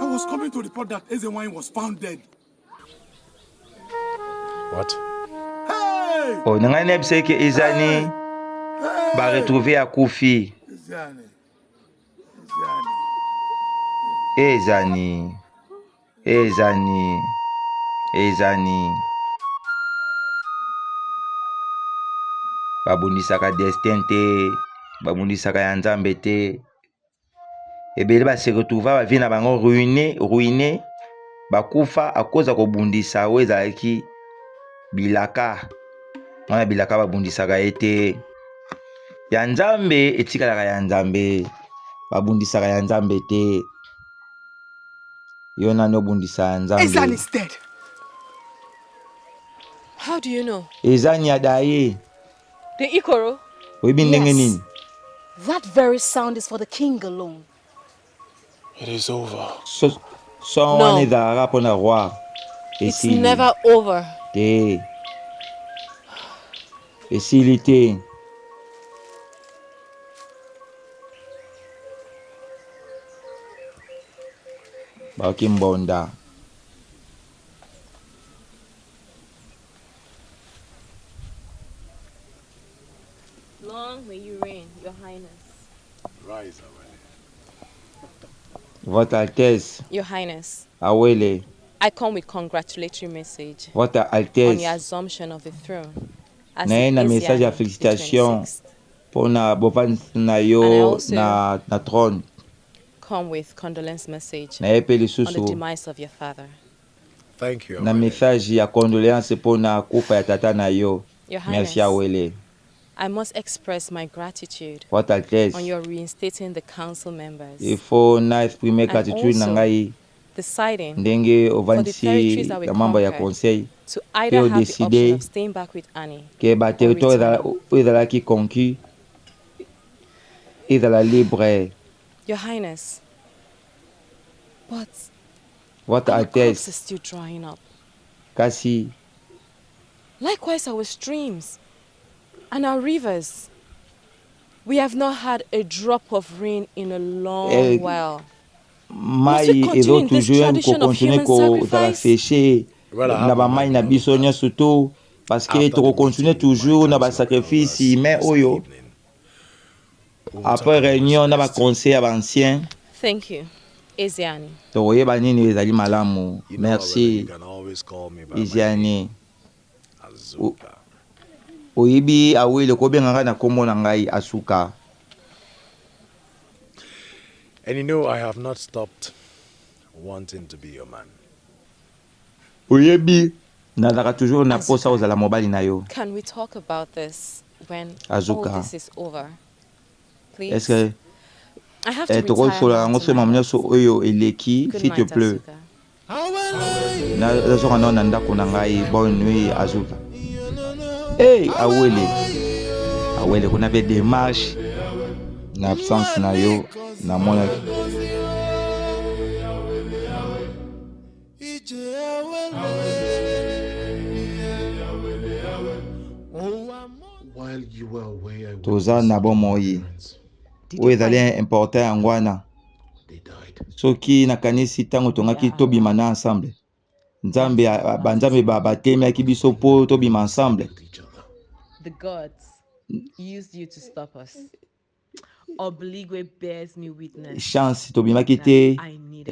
I was coming to report that Ezewine was found dead. What? Oh, nanga nebse ke Ezani ba retrouver akufi. Ezani. Babundisaka destin te, babundisaka ya nzambe te. Ebele ba se retrouva ba vie na bango ruiné, bakufa akoza kobundisa oyo ezalaki bilaka. Wana bilaka babundisaka ye te. Ya nzambe etikalaka ya nzambe, babundisaka ya nzambe te. Yo nani obundisa ya nzambe? Ezan is dead. How do you know? Ezani adaye. The Ikoro? Yes. That very sound is for the king alone. It is over. No. It's never over. Esili. Bakimbonda. Long may you reign, Your Highness. Rise, Votre Altesse. Your Highness. Awele. I come with congratulatory message. Votre Altesse. On your assumption of the throne. Na message ya félicitations pour na bovans na yo na trône. Come with condolence message na epeli on susu. the demise of your father. Thank you. Na message ya condoléance pour na kufa ya tata na yo. Your Highness. Merci Awele. I must express my gratitude Votre Altesse. on your reinstating the council members. Il faut na exprimer gratitude na ngai deciding ndenge for the territories ovansi that we ya mambo ya conquered conseil to pe either have the option odeside of staying back with Annie ke ba or territoire returning. oyo ezalaki conquis ezala libre. Your Highness, but Votre our crops Altesse, are still drying up. kasi Likewise our streams and our rivers. We have not had a drop of rain in a long while. Must we mai continue in this toujours tradition of kokontinue human kozala sacrifice? séché Well, I na have my bamai mind na made up biso with that. nyonso to parce que After the tokokontinue meeting with my toujours na council of basacrifice elders mais yesterday oyo evening, we will après talk about réunion what's na next. baconseil ya bancien Thank you, Eziani. tokoyeba nini ezali malamu. You know, Aurelia, you Merci can always call me by my name, Eziani. Azuka. Oyebi awele kobenganga na kombo na ngai Asuka. And you know, I have not stopped wanting to be your man. Oyebi nazalaka toujours na posa ozala mobali na yo. Can we talk about this when Azuka. all this is over? Please. Est-ce que I have to retire tokosola now yango to so my nyonso oyo eleki Good s'il te night, plaît. Asuka. Nazoka nao na ndako na ngai. Bonne nuit Azuka. Hey awele kuna pe démarche na absence na yo na mona. While you were away, I Toza na bon moyi oyo ezali important yango wana soki nakanisi ntango tongaki tobima na ensemble nzambe banzambe batemaki biso mpo tobima ensemble. The gods used you to stop us. Obligwe bears me witness. Chance tobimaki te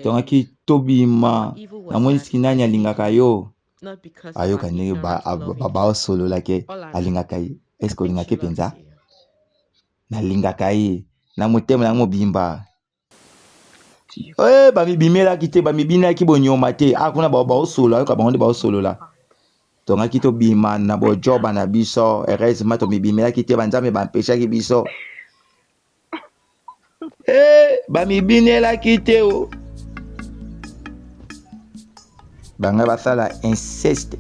tongaki tobima namonisi nani alingaka yo Not because ayoka ndenge baosololake alingaka ye. Eske olingaki mpenza? Nalingaka ye na motema na mobimba. Bamibimelaki te bamibinaki bonyoma te kuna baosolola ayoka bango nde baosolola tongaki tobima na bojoba na biso heureusement tomibimelaki te banzambe bampeshaki biso bamibinelaki te o bangai basala inceste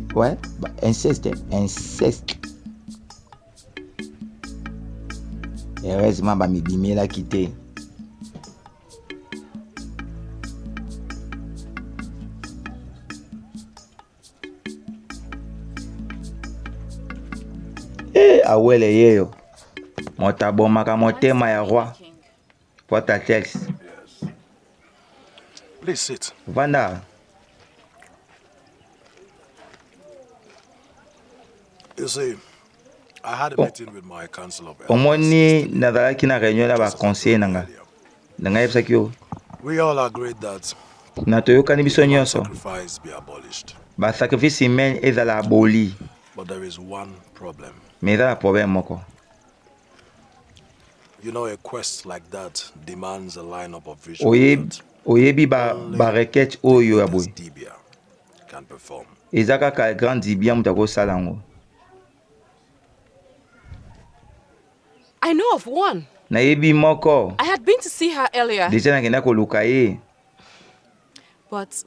inceste heureusement bamibimelaki te. Awele yeyo moto abomaka motema ya roi. What a text. Please sit. Vanda. You see, I had a meeting with my council of elders. Omoni nazalaki na réunion na ba conseiller nanga. Nanga yebisaki yo. We all agreed that Na toyokani biso nyonso. sacrifice be abolished. Ba sacrifice humain ezala aboli. But there is one problem. Mais ezala problème moko. You know, a quest like that demands a lineup of visuals Oyebi ba requête oyo ya boy. Dibia can perform. Eza kaka grand dibia mutu akosala yango. I know of one. Nayebi moko. I had been to see her earlier. Deja nakenda koluka ye. But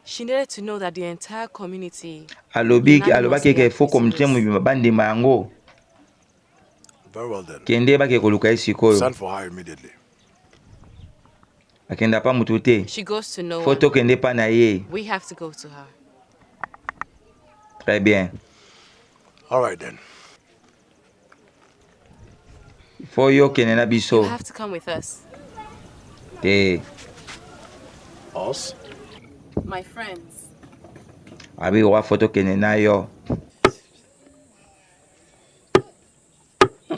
she needed to know that the entire community alobaki ke fo communauté mobimba bandima yango. Very well then. Kende bake koluka ye sikoyo. Send for her immediately. Akenda pa mutu te. She goes to no one. Foto kende pa na ye. We have to go to her. Très bien. All right then. For yo kende na biso. You have to come with us. Te. Us? My friends. Abi wa foto kende na yo.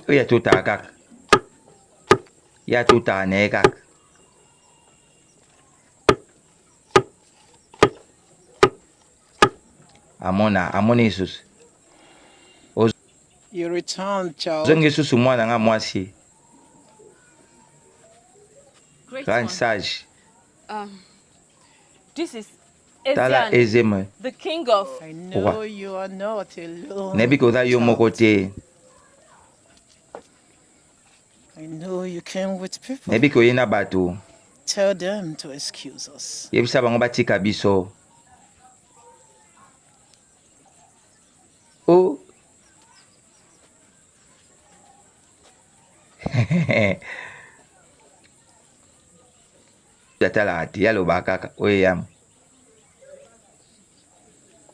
Ya tuta kak. Ya tuta ne kak. Amona Jesus. You returned, child. Zongi susu mwana nga mwasi. Great sage. This is Tala Ezeme. the king of. I know you are not alone. Nebi koza yo moko te. I know you came with people. Nebi koye na bato. Tell them to excuse us. Yebisa bango batika biso. Oh. Jatala ati yalo bakaka oyam.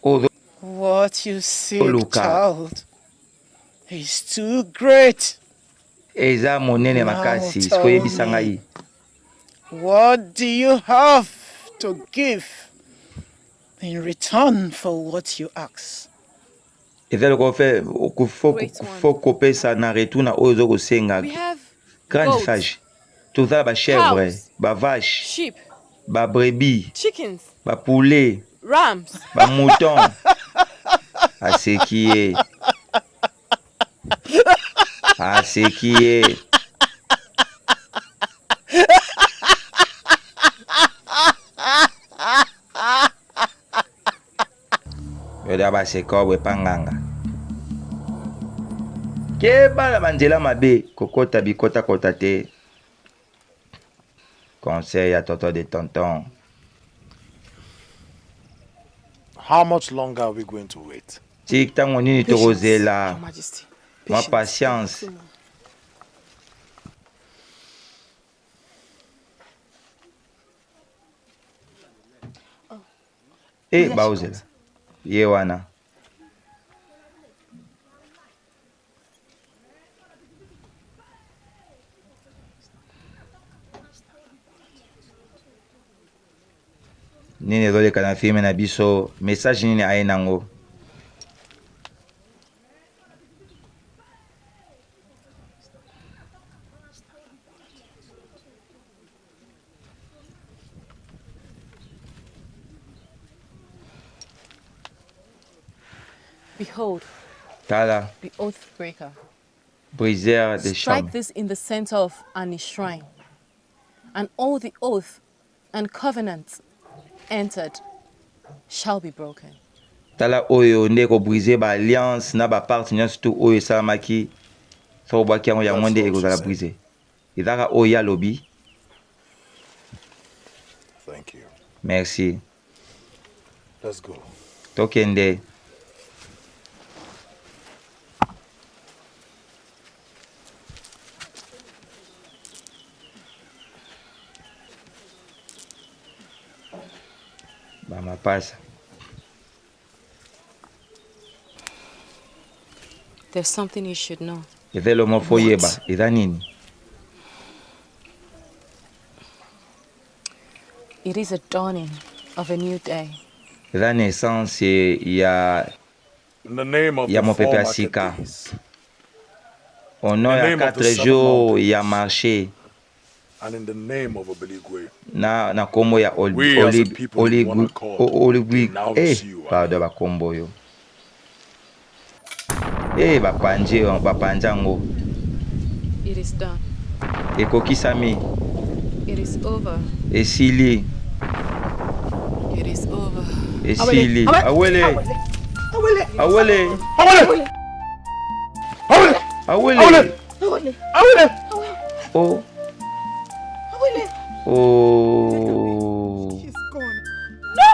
Oh. What you see, child, is too great. Eza monene makasi. Siko yebisa ngai. What do you have to give in return for what you ask? Ezalo ko fe faut kopesa na retuna ozo ko senga. Grande sage. Toza ba chèvre, ba vache, sheep, ba brebis, chickens, ba poulet, rams, ba mouton. À ce qui est. À ce qui est. Yoda ba se ko we panganga. Ke bala banzela mabe kokota bikota kota te. Conseil à tonton de tonton. How much longer are we going to wait? Tik tango nini torozela. Ma patience. Eh, bauzela. Yewana. Nini dole kana filme na biso message nini ayenango. Behold, Tala, the oath breaker. briseur de Strike charme. this in the center of Ani's shrine, and all the oath and covenants entered shall be broken. Tala oyo ndeko briser ba alliance na ba part nyonso tu oyo esalamaki so bwaki yango yango nde ekozala briser. Ezaka oyo ya lobi. Thank you. Merci. Let's go. Tokende. Bama pasa. There's something you should know. Evelo mofoyeba. Eza nini? It is a dawning of a new day. Eza naissance ya In the name of ya the mon four pépé market Asika. days, Au nom In the ya name of the 4 seven jours mountains. ya marché and in the name of Obeligwe, na kombo ya we as a people in one accord Oligui denounce you. pardon ba kombo yo. Bapanjango. It is done. Ekokisami. It is over. Esili. It is over. Esili. Awele. Awele. Awele. Awele. Awele. Awele. Oh. Awele. Oh. She's gone. No!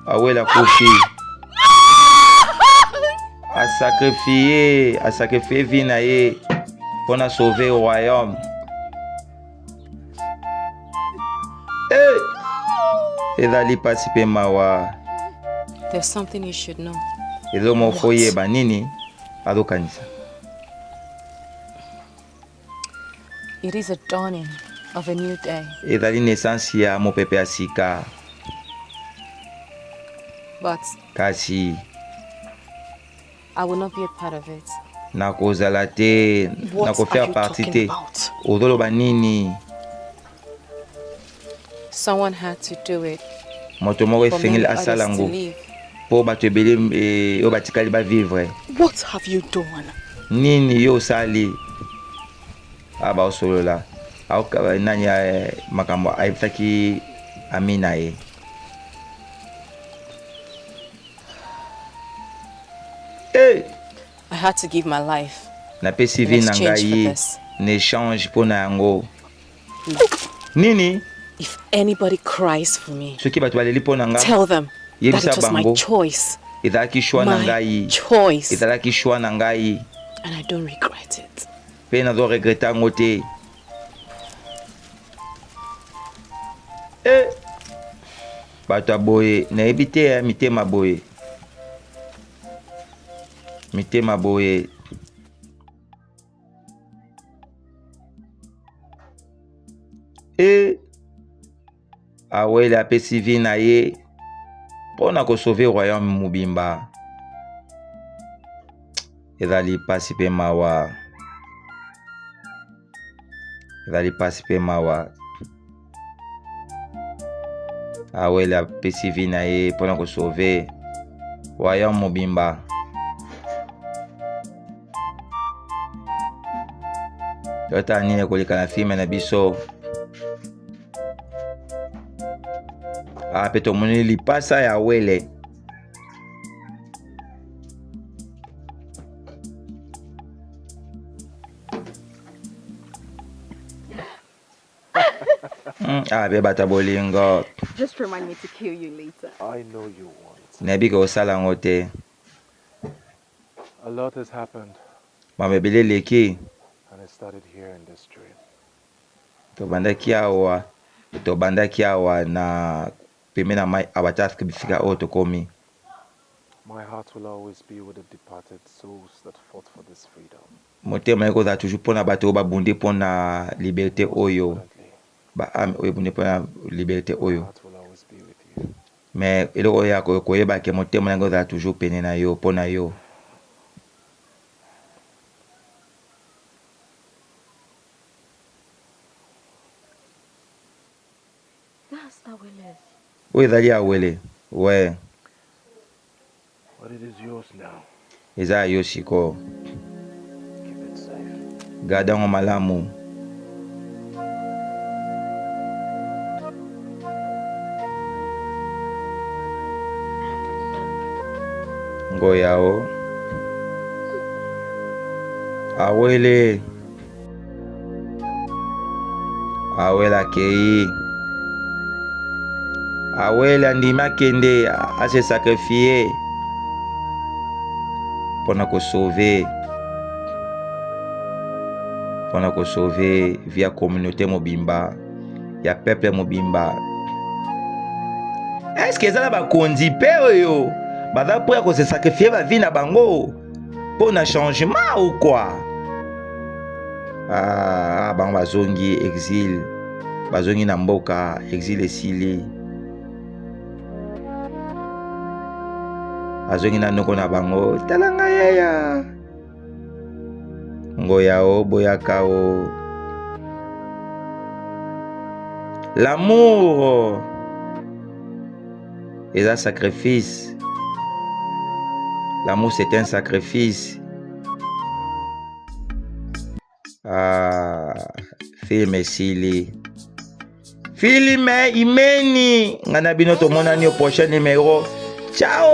Awela Kofi. A sacrifié vie na ye pour na sauver le royaume. Ezali participer mawa. There's something you should know. Ezo mo foye ba nini adokanisa. It is a dawning of a new day. Ezali naissance ya mo pepe Asika. But Kasi I will not be a part of it. nakozala te, nakofaire partie te. Ozoloba nini? Someone had to do it. Moto moko For many efengeli others asala to ngo live. po bato ebele oyo batikali bavivre. What have you done? Nini yo osali? Aba osolola nani makambo ayebisaki amina ye. I had to give my life Napesi in vi na exchange for ngai this. na échange mpo na yango. Nini? If anybody cries for me, soki bato baleli mpo na nga tell them that yebisa it was my bango choice. ezalaki shwa na My ngai choice. ezalaki shwa na ngai And I don't regret it. mpe nazoregrete yango te. Bato ya boye nayebi te mitema boye mitema boye awele apesi vi na ye mpo na kosauve royaume mobimba. Ezali pasi mpe mawa ezali pasi mpe mawa. Awele apesi vi na ye mpo na kosauve royaume mobimba. Tota nini ekoleka na filme na biso. Mpe tomoni lipasa ya Awele. Be bata bolingo. Just remind me to kill you later. I know you won't. Nebi ko osala ngo te. A lot has happened. Mamebele leki. And it started here in this dream. Tobandaki awa na pemena mai abataski bifika o tokomi. My heart will always be with the departed souls that fought for this freedom. Motema eko za toujours pona bato babundi pona liberté oyo. Ba am oyo bundi pona liberté oyo. Mais eloko ya koyeba ke motema yango za toujours pene na yo pona yo. That's Awele. Oyo ezali Awele. Ouais. But it is yours now. Eza yo siko. Keep it safe. Garda ngo malamu. Ngoyao. Awele. Awele akei. Awele andima kende a se sacrifier pour nous sauver via communauté mobimba ya peuple mobimba. Est-ce que ça va condiper oyo baza pour ko se sacrifier ba vie na bango pour un changement ou quoi? Bango bazongi exil, bazongi na mboka exil esili. Azongi na noko na bango talanga yaya ngoyao boyakao. L'amour est un sacrifice. L'amour c'est un sacrifice. Filme sili filme imeni ngana bino to monani au prochain numéro. Ciao.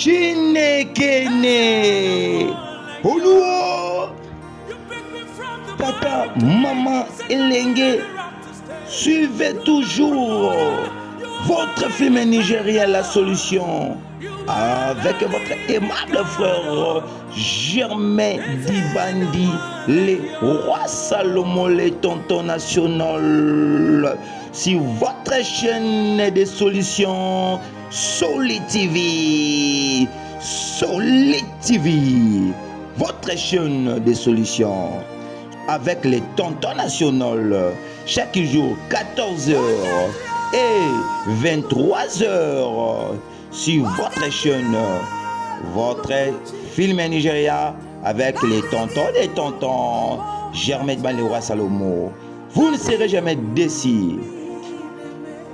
Chinekene Oluo Papa, maman, Elenge, suivez toujours votre film nigérien La Solution avec votre aimable frère Germain Dibandi, les rois Salomon, les tontons nationaux, sur votre chaîne des solutions Solid TV. Solid TV. Votre chaîne de solutions. Avec les tontons nationaux. Chaque jour, 14h et 23h. Sur votre chaîne. Votre film Nigeria. Avec les tontons des tontons. Germain Balewa Salomo. Vous ne serez jamais déçus.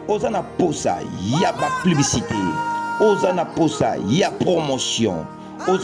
Osana Posa, il y a pas publicité. Osana Posa, il y a promotion. Osana